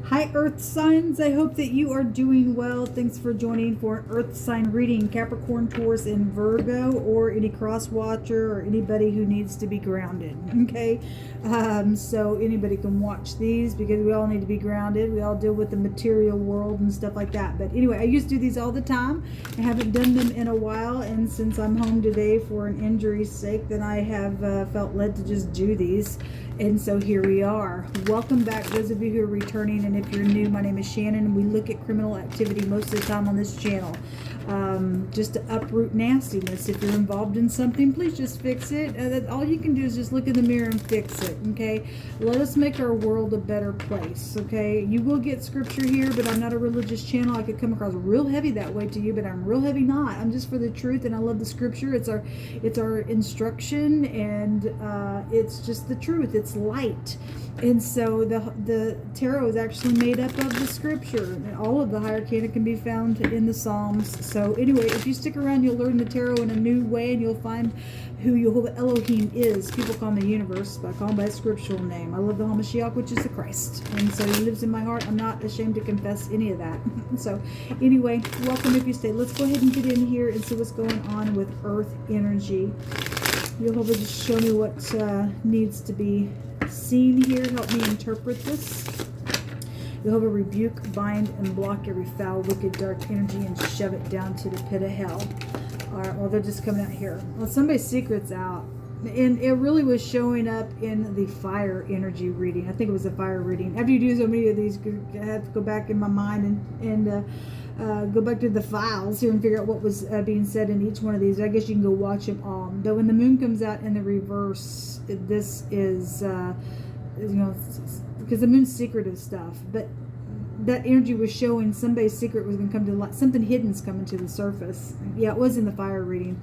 Hi Earth signs, I hope that you are doing well. Thanks for joining for an Earth sign reading, Capricorn, Taurus, and Virgo, or any cross watcher or anybody who needs to be grounded, okay? So anybody can watch these because we all need to be grounded. We all deal with the material world and stuff like that. But anyway, I used to do these all the time. I haven't done them in a while, and since I'm home today for an injury's sake, then I have felt led to just do these. And so here we are. Welcome back, those of you who are returning. And if you're new, my name is Shannon, and we look at criminal activity most of the time on this channel. Just to uproot nastiness. If you're involved in something, please just fix it. All you can do is just look in the mirror and fix it, okay? Let us make our world a better place, okay? You will get scripture here, but I'm not a religious channel. I could come across real heavy that way to you, but I'm real heavy not. I'm just for the truth, and I love the scripture. It's our instruction, and it's just the truth. It's light. And so the tarot is actually made up of the scripture. And all of the higher arcana can be found in the Psalms. So anyway, if you stick around, you'll learn the tarot in a new way, and you'll find who Jehovah Elohim is. People call him the universe, but I call him by a scriptural name. I love the HaMashiach, which is the Christ. And so he lives in my heart. I'm not ashamed to confess any of that. So anyway, welcome if you stay. Let's go ahead and get in here and see what's going on with Earth energy. Jehovah, just show me what needs to be seen here. Help me interpret this. Jehovah, rebuke, bind, and block every foul, wicked, dark energy and shove it down to the pit of hell. All right, well, they're just coming out here. Well, somebody's secret's out. And it really was showing up in the fire energy reading. I think it was a fire reading. After you do so many of these, I have to go back in my mind and go back to the files here and figure out what was being said in each one of these. I guess you can go watch them all. But when the moon comes out in the reverse, this is, because the moon's secretive stuff. But that energy was showing somebody's secret was going to come to the light. Something hidden's coming to the surface. Yeah, it was in the fire reading.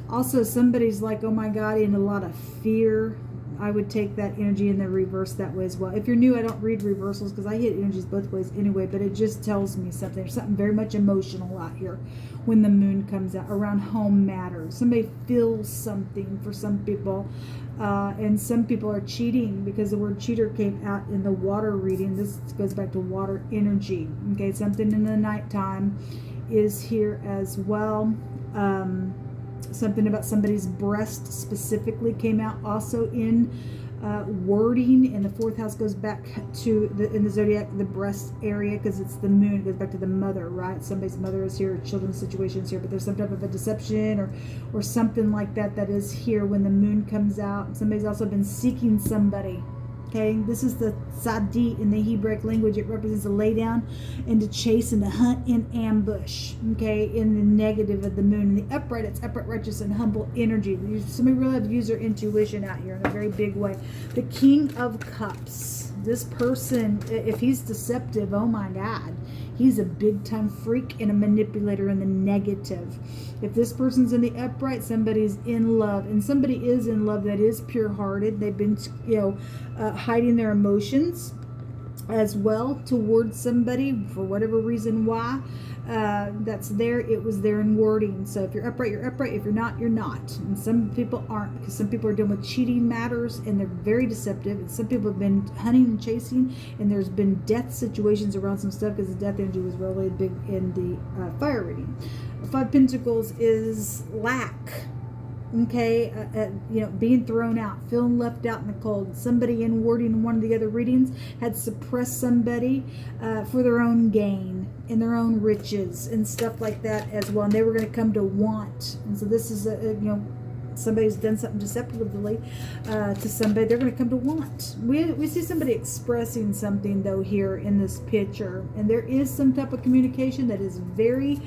Also, somebody's like, oh my God, in a lot of fear. I would take that energy in the reverse that way as well. If you're new, I don't read reversals because I hit energies both ways anyway, but it just tells me something. There's something very much emotional out here when the moon comes out around home matters. Somebody feels something for some people, and some people are cheating because the word cheater came out in the water reading. This goes back to water energy. Okay, something in the nighttime is here as well. Something about somebody's breast specifically came out also in wording, and the fourth house goes back to in the zodiac, the breast area, because it's the moon. It goes back to the mother, right? Somebody's mother is here, children's situations here, but there's some type of a deception or something like that is here when the moon comes out. Somebody's also been seeking somebody. Okay, this is the Sadi in the Hebraic language. It represents to lay down and to chase and to hunt in ambush. Okay, in the negative of the moon. In the upright, it's upright, righteous, and humble energy. Somebody really have to use their intuition out here in a very big way. The King of Cups. This person, if he's deceptive, oh my God, he's a big-time freak and a manipulator in the negative. If this person's in the upright, somebody's in love. And somebody is in love that is pure-hearted. They've been, hiding their emotions as well towards somebody for whatever reason why. That's there. It was there in wording. So if you're upright, you're upright. If you're not, you're not. And some people aren't, because some people are dealing with cheating matters and they're very deceptive. And some people have been hunting and chasing, and there's been death situations around some stuff because the death energy was really big in the fire reading. Five Pentacles is lack. Okay, being thrown out, feeling left out in the cold. Somebody in wording in one of the other readings had suppressed somebody for their own gain and their own riches and stuff like that as well. And they were going to come to want. And so this is somebody's done something deceptively to somebody. They're going to come to want. We see somebody expressing something though here in this picture, and there is some type of communication that is very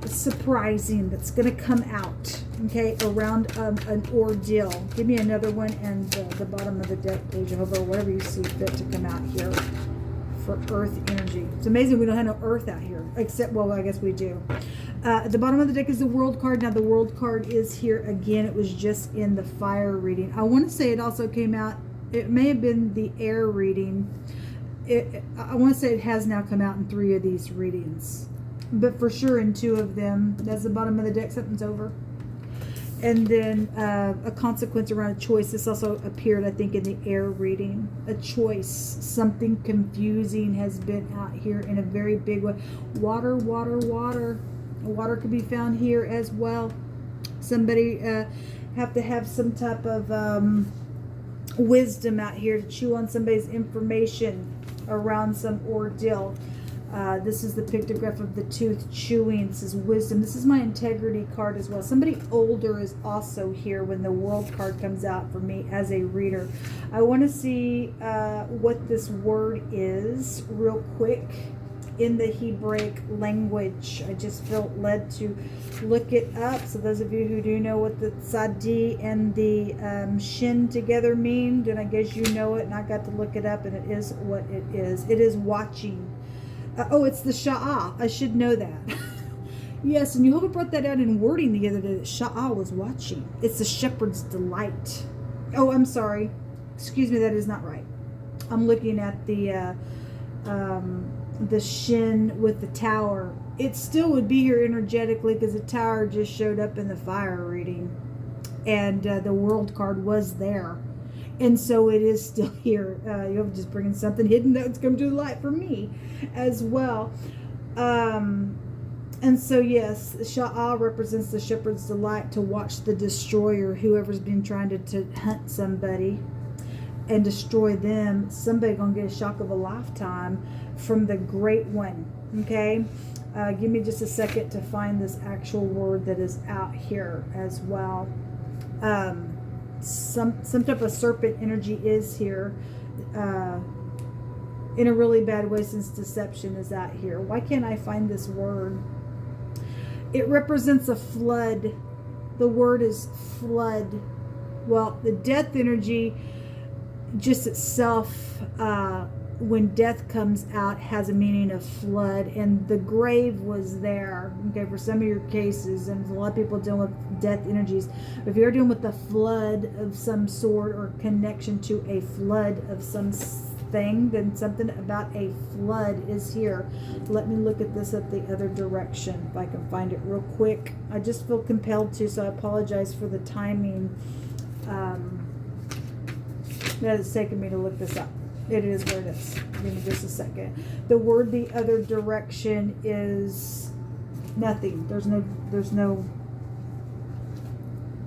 surprising that's going to come out. Okay, around an ordeal. Give me another one, and the bottom of the deck, Jehovah, whatever you see fit to come out here for Earth energy. It's amazing we don't have no Earth out here, except, well, I guess we do. At the bottom of the deck is the World card. Now the World card is here again. It was just in the fire reading. I want to say it also came out, it may have been the air reading. I want to say it has now come out in 3 of these readings, but for sure in 2 of them. That's the bottom of the deck. Something's over. And then a consequence around a choice. This also appeared, I think, in the air reading. A choice. Something confusing has been out here in a very big way. Water, water, water. Water could be found here as well. Somebody have to have some type of wisdom out here to chew on somebody's information around some ordeal. This is the pictograph of the tooth chewing. This is wisdom. This is my integrity card as well. Somebody older is also here when the world card comes out for me as a reader. I want to see what this word is real quick in the Hebraic language. I just felt led to look it up. So those of you who do know what the tzadi and the shin together mean, then I guess you know it, and I got to look it up, and it is what it is. It is watching. Oh, it's the Sha'ah. I should know that. Yes, and Jehovah brought that out in wording the other day, that Sha'ah was watching. It's the shepherd's delight. Oh, I'm sorry. Excuse me, that is not right. I'm looking at the shin with the tower. It still would be here energetically because the tower just showed up in the fire reading. And the world card was there. And so it is still here. You're just bringing something hidden that's come to the light for me as well. And so, yes, Sha'ah represents the shepherd's delight, to watch the destroyer, whoever's been trying to hunt somebody and destroy them. Somebody going to get a shock of a lifetime from the great one. Okay? Give me just a second to find this actual word that is out here as well. Some type of serpent energy is here in a really bad way, since deception is out here. Why can't I find this word? It represents a flood. The word is flood. Well, the death energy just itself, when death comes out, has a meaning of flood, and the grave was there, okay, for some of your cases, and a lot of people dealing with death energies. If you're dealing with a flood of some sort, or connection to a flood of some thing, then something about a flood is here. Let me look at this up the other direction, if I can find it real quick. I just feel compelled to, so I apologize for the timing that it's taken me to look this up. It is where it is. Give me just a second. The word the other direction is nothing. There's no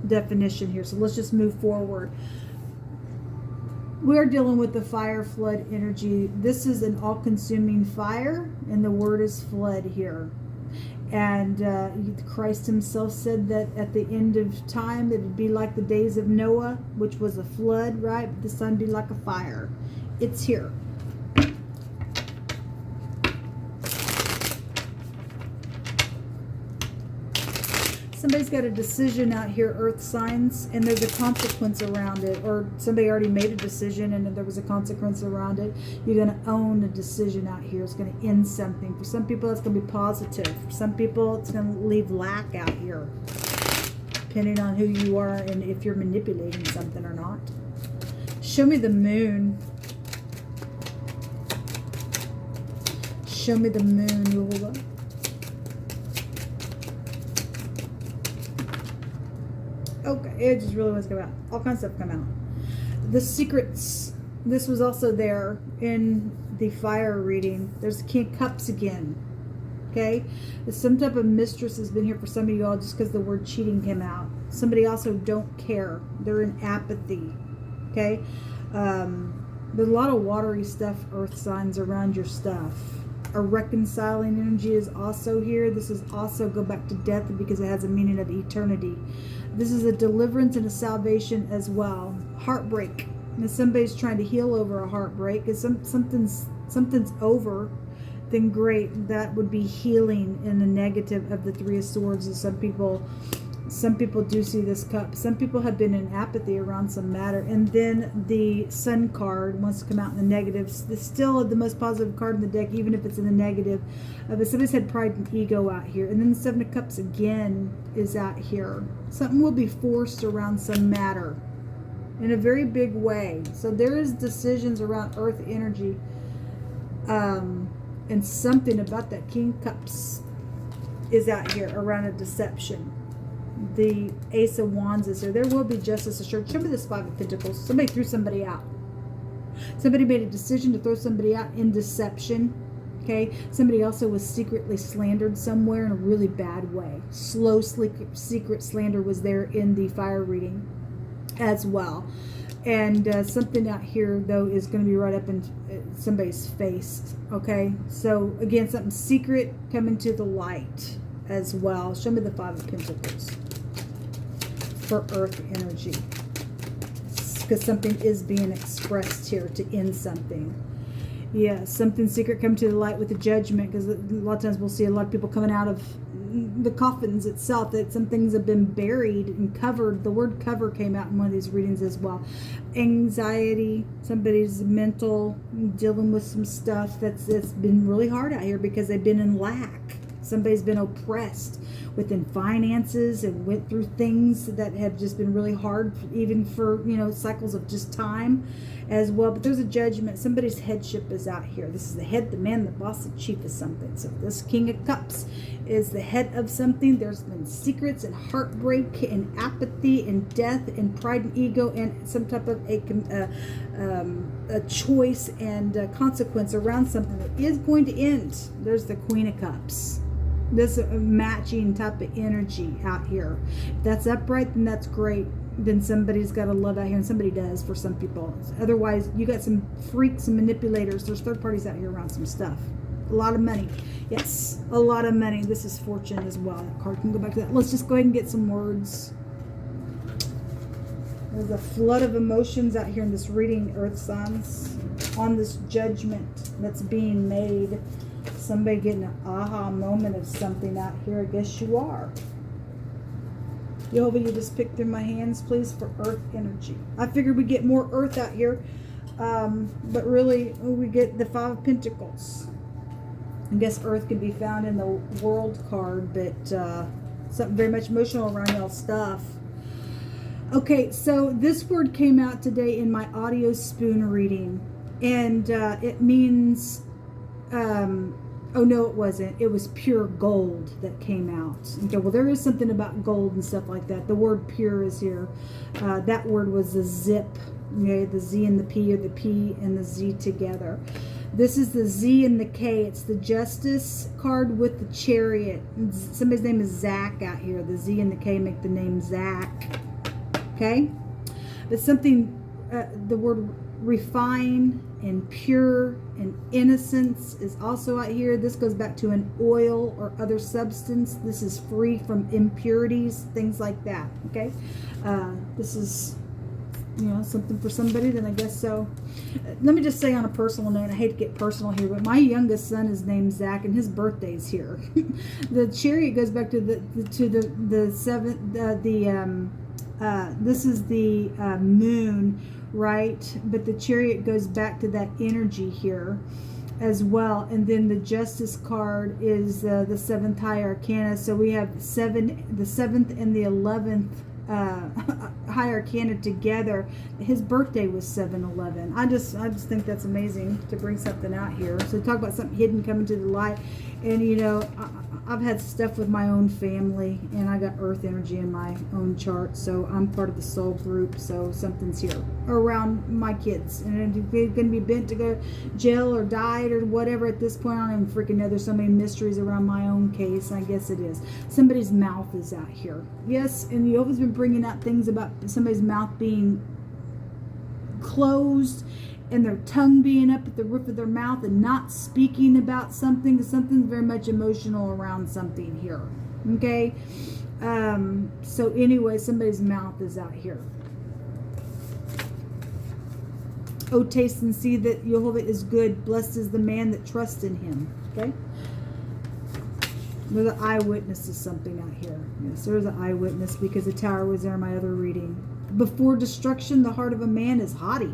definition here. So let's just move forward. We're dealing with the fire flood energy. This is an all-consuming fire, and the word is flood here. And Christ himself said that at the end of time, it would be like the days of Noah, which was a flood, right? But this time would be like a fire. It's here. Somebody's got a decision out here, earth signs, and there's a consequence around it. Or somebody already made a decision and there was a consequence around it. You're going to own a decision out here. It's going to end something. For some people, it's going to be positive. For some people, it's going to leave lack out here, depending on who you are and if you're manipulating something or not. Show me the moon. Show me the moon, Yehovah. Okay, it just really wants to come out. All kinds of stuff come out. The secrets. This was also there in the fire reading. There's the King of Cups again. Okay? Some type of mistress has been here for some of you all just because the word cheating came out. Somebody also don't care. They're in apathy. Okay? There's a lot of watery stuff, earth signs around your stuff. A reconciling energy is also here. This is also go back to death because it has a meaning of eternity. This is a deliverance and a salvation as well. Heartbreak. And if somebody's trying to heal over a heartbreak, if something's over, then great. That would be healing in the negative of the Three of Swords. And some people do see this cup. Some people have been in apathy around some matter. And then the Sun card wants to come out in the negatives. It's still the most positive card in the deck, even if it's in the negative. But somebody's had pride and ego out here. And then the Seven of Cups again is out here. Something will be forced around some matter in a very big way. So there is decisions around earth energy. And something about that King of Cups is out here around a deception. The Ace of Wands is here. There will be justice assured. Show me this Five of Pentacles. Somebody threw somebody out. Somebody made a decision to throw somebody out in deception. Okay, somebody also was secretly slandered somewhere in a really bad way. Slow, secret slander was there in the fire reading as well. And something out here, though, is going to be right up in somebody's face. Okay, so again, something secret coming to the light as well. Show me the Five of Pentacles for earth energy. Because something is being expressed here to end something. Yeah, something secret come to the light with the judgment, because a lot of times we'll see a lot of people coming out of the coffins itself, that some things have been buried and covered. The word cover came out in one of these readings as well. Anxiety, somebody's mental, dealing with some stuff that's been really hard out here because they've been in lack. Somebody's been oppressed within finances and went through things that have just been really hard, even for, you know, cycles of just time as well. But there's a judgment. Somebody's headship is out here. This is the head, the man, the boss, the chief of something. So this King of Cups is the head of something. There's been secrets and heartbreak and apathy and death and pride and ego and some type of a choice and consequence around something that is going to end. There's the Queen of Cups. This matching type of energy out here. If that's upright, then that's great. Then somebody's got to love out here, and somebody does for some people. Otherwise, you got some freaks and manipulators. There's third parties out here around some stuff. A lot of money. Yes, a lot of money. This is fortune as well. That card can go back to that. Let's just go ahead and get some words. There's a flood of emotions out here in this reading, Earth signs, on this judgment that's being made. Somebody getting an aha moment of something out here. I guess you are. Jehovah, you just pick through my hands, please, for earth energy. I figured we'd get more earth out here. But really, we get the Five of Pentacles. I guess earth can be found in the World card, but something very much emotional around y'all's stuff. Okay, so this word came out today in my audio spoon reading. And it means... oh no, it wasn't. It was pure gold that came out. Okay, well, there is something about gold and stuff like that. The word pure is here. That word was the zip. Okay, the Z and the P, or the P and the Z together. This is the Z and the K. It's the Justice card with the Chariot. Somebody's name is Zach out here. The Z and the K make the name Zach. Okay? But something, the word refine and pure and innocence is also out here. This goes back to an oil or other substance. This is free from impurities, things like that. Okay, this is, you know, something for somebody, then I guess so. Let me just say on a personal note, I hate to get personal here, but my youngest son is named Zach, and his birthday's here. The Chariot goes back to the seventh. This is the moon, right? But the Chariot goes back to that energy here as well. And then the Justice card is the seventh high arcana. So we have the seventh and the 11th high arcana together. His birthday was 7/11. I just think that's amazing to bring something out here. So talk about something hidden coming to the light. And you know, I've had stuff with my own family, and I got earth energy in my own chart, so I'm part of the soul group. So something's here around my kids, and they're going to be bent to go to jail or died or whatever at this point. I don't even freaking know. There's so many mysteries around my own case. I guess it is. Somebody's mouth is out here. Yes, and you've always been bringing out things about somebody's mouth being closed and their tongue being up at the roof of their mouth and not speaking about something. Something's very much emotional around something here. Okay? So anyway, somebody's mouth is out here. Oh, taste and see that Jehovah is good. Blessed is the man that trusts in him. Okay? There's an eyewitness to something out here. Yes, there's an eyewitness because the tower was there in my other reading. Before destruction, the heart of a man is haughty,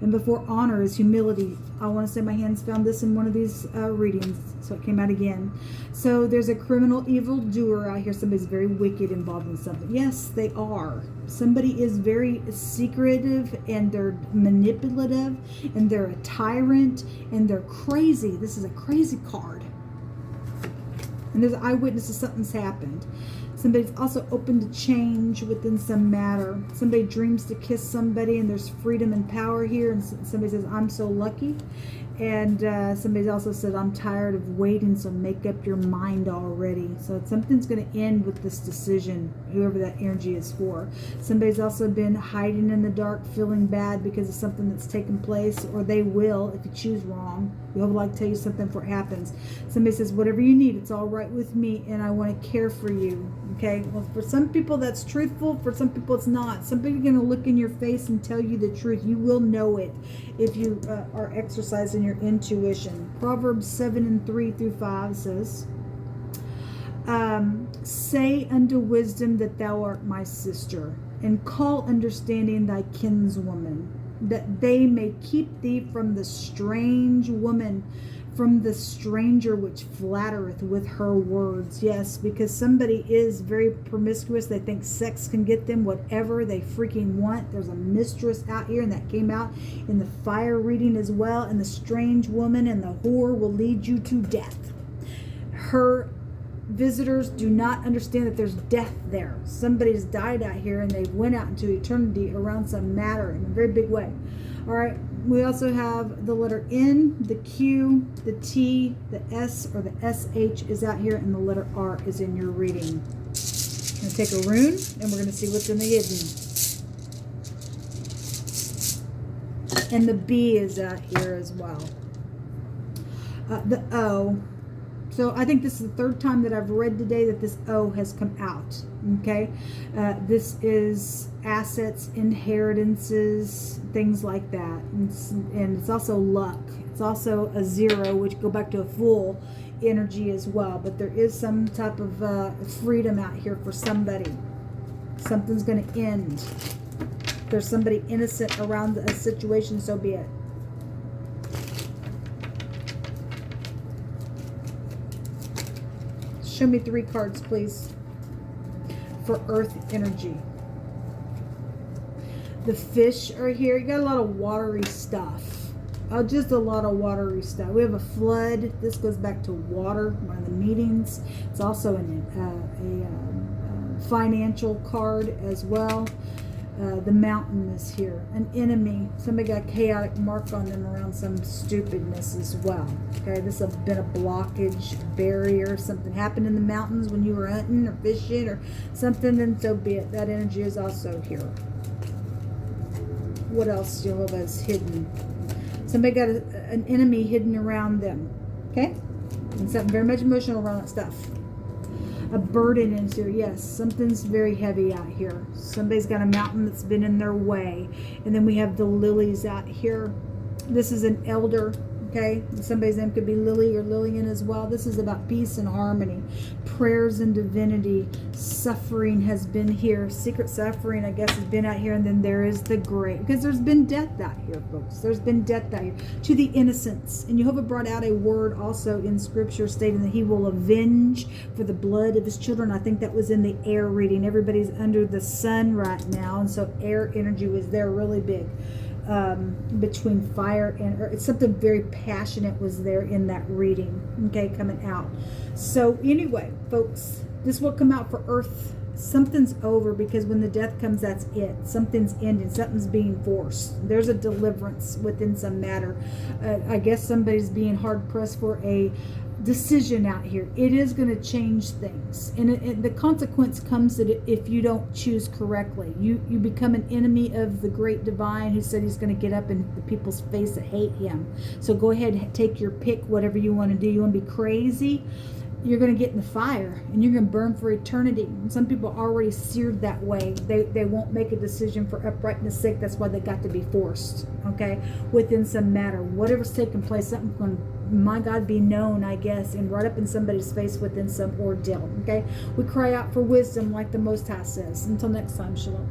and before honor is humility. I want to say my hands found this in one of these readings, so it came out again. So there's a criminal evildoer out here. Somebody's very wicked involved in something. Yes, they are. Somebody is very secretive, and they're manipulative, and they're a tyrant, and they're crazy. This is a crazy card. And there's eyewitnesses, something's happened. Somebody's also open to change within some matter. Somebody dreams to kiss somebody, and there's freedom and power here. And somebody says, I'm so lucky. And somebody also said, I'm tired of waiting, so make up your mind already. So something's going to end with this decision, whoever that energy is for. Somebody's also been hiding in the dark, feeling bad because of something that's taken place, or they will if you choose wrong. We'll like to tell you something before it happens. Somebody says, whatever you need, it's all right with me, and I want to care for you. Okay, well, for some people that's truthful, for some people it's not. Somebody's going to look in your face and tell you the truth. You will know it if you are exercising your intuition. Proverbs 7:3-5 says, say unto wisdom that thou art my sister, and call understanding thy kinswoman, that they may keep thee from the strange woman, from the stranger which flattereth with her words. Yes, because somebody is very promiscuous. They think sex can get them whatever they freaking want. There's a mistress out here, and that came out in the fire reading as well. And the strange woman and the whore will lead you to death. Her visitors do not understand that there's death there. Somebody's died out here, and they went out into eternity around some matter in a very big way. All right, we also have the letter N, the Q, the T, the S or the SH is out here, and the letter R is in your reading. I'm going to take a rune, and we're going to see what's in the hidden. And the B is out here as well. The O. So I think this is the third time that I've read today that this O has come out. Okay, this is assets, inheritances, things like that, and it's also luck. It's also a 0, which go back to a Fool energy as well. But there is some type of freedom out here for somebody. Something's going to end. If there's somebody innocent around a situation, so be it. Show me 3 cards, please, for earth energy. The fish are here. You got a lot of watery stuff. Just a lot of watery stuff. We have a flood. This goes back to water, one of the meetings. It's also a financial card as well. The mountain is here. An enemy. Somebody got a chaotic mark on them around some stupidness as well. Okay, this has been a blockage, barrier. Something happened in the mountains when you were hunting or fishing or something, then so be it. That energy is also here. What else, Jehovah, is hidden? Somebody got an enemy hidden around them. Okay? And something very much emotional around that stuff. A burden in here. Yes, something's very heavy out here. Somebody's got a mountain that's been in their way. And then we have the lilies out here. This is an elder. Okay, somebody's name could be Lily or Lillian as well. This is about peace and harmony, prayers and divinity. Suffering has been here. Secret suffering, I guess, has been out here. And then there is the grave, because there's been death out here, folks. There's been death out here to the innocents. And Jehovah brought out a word also in scripture stating that he will avenge for the blood of his children. I think that was in the air reading. Everybody's under the sun right now, and so air energy was there really big. Between fire and earth. It's something very passionate was there in that reading, okay, coming out. So anyway, folks, this will come out for earth. Something's over, because when the death comes, that's it. Something's ending. Something's being forced. There's a deliverance within some matter. I guess somebody's being hard pressed for a decision out here. It is going to change things, and the consequence comes that if you don't choose correctly, you become an enemy of the great divine who said he's going to get up in the people's face that hate him. So go ahead and take your pick, whatever you want to do. You want to be crazy, you're going to get in the fire and you're going to burn for eternity. And some people are already seared that way. They won't make a decision for uprightness sake. That's why they got to be forced, okay, within some matter. Whatever's taking place, something's going to, my God, be known, I guess, and right up in somebody's face within some ordeal, okay? We cry out for wisdom like the Most High says. Until next time, shalom.